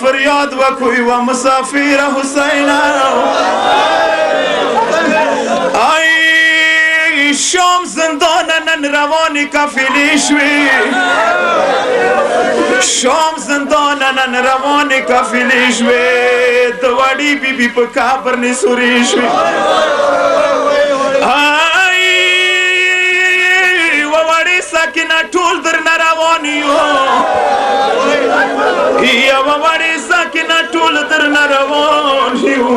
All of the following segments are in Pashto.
فریاد وکوی و مسافر حسین ای شام زندان نن روانی کافلی شوی شام زندان نن روانی کافلی شوی دواری بی بی پا کابر نسوری شوی ساکنا ټول در روانیو یا وړي ساکنا ټول در روانیو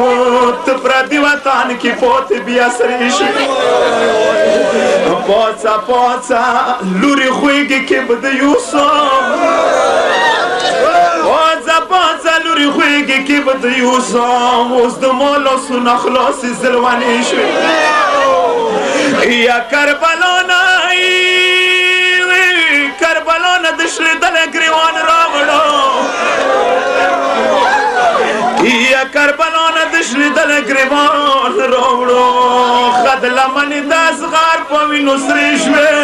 ته پردي وطن کې پوت بیا سري شي پوڅا پوڅا لوري خوېږي کې بد یوسف پوڅا پوڅا لوري خوېږي کې بد یوسف اوس د مولا سن خلاص زلواني شي یا کربلا کربلا نه دشل دل گریوان راوړو یا کربلا نه دشل دل گریوان راوړو خد لمن داس غار په وینو سرې شوې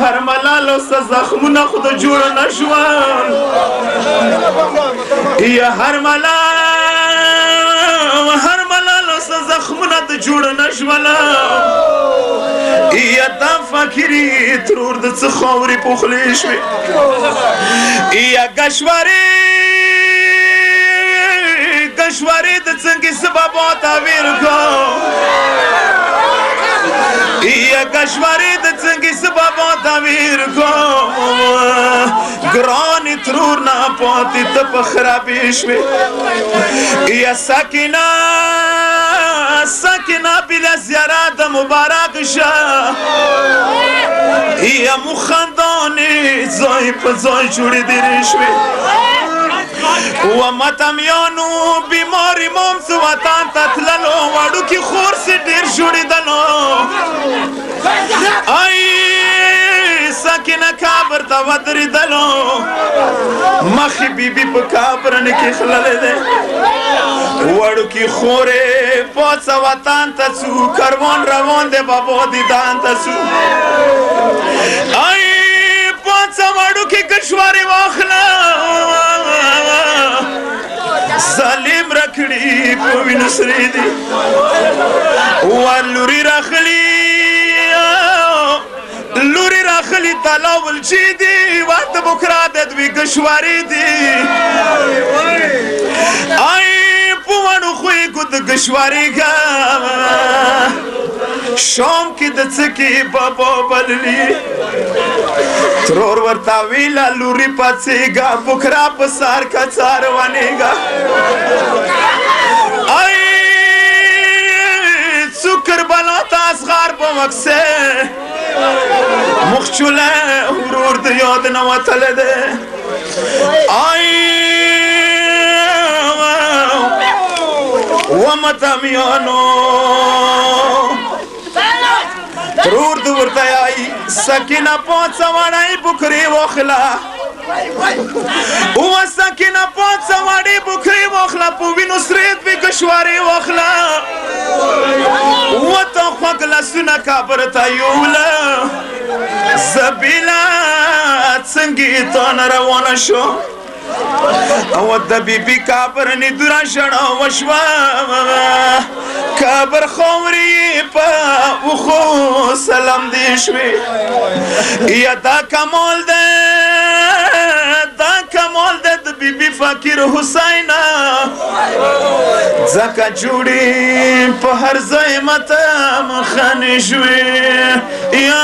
هر ملالو څه زخمونه خود جوړ نه شول یا هر ملالو څه زخمونه د جوړ نه شول یا دا فکری ترور د څه خاورې پوخلی شوې یا گشوارې د څنګې څه بابا تعبیر کو یا گشوارې د څنګې څه بابا تعبیر کو ګرانې ترور نه پاتې ته په خرابې شوې یا ساکنا بلا زیارت مبارک شاه یا مخندانی زای په زای جوړې دېرې شوې و ماتمیانو بیماري ممس وطن ته تللو وړوکي خور سې ډېر جوړېدلو ای ساکنا کابر ته ودرېدلو مخې بیبي په کابرن کې خللی دی وړوکي خورې پوڅه وطن ته څو کاروان روان دی بابا دیدان ته څو ای پوڅه وړوکي کشوارې واخله ظالم رکړي په وینو سرې دي ولوري راخلي تلاول چې دي واته بکرا د دوی کشوارې دي ای پوانو خوی کو د گشواری کا شام کې د څکی بابا بللی ترور ورتا ویلا لوري پڅېګا بکرا په سار کا څار ونیګا ای څوکر بلا تاس غار په مکسه مخچوله ورور د یاد نه وتل ده ای ومتمیانو ترور د ورته ای سکینه پوڅه وړی بکرې واخله و سکینه پوڅه وړی بکرې واخله په وینو سرید وي کشوارې واخله وته خوږ لاسونه کابر ته یوله زبیله څنګې تانه روانه شو او د بیبي کابر نه دورا شړه وشوه کابر خوري په وخو سلام دې شوي یا دا کمال ده د بیبي فقیر حسین ځکه جوړې په هر ځای ماته مخانې شوې یا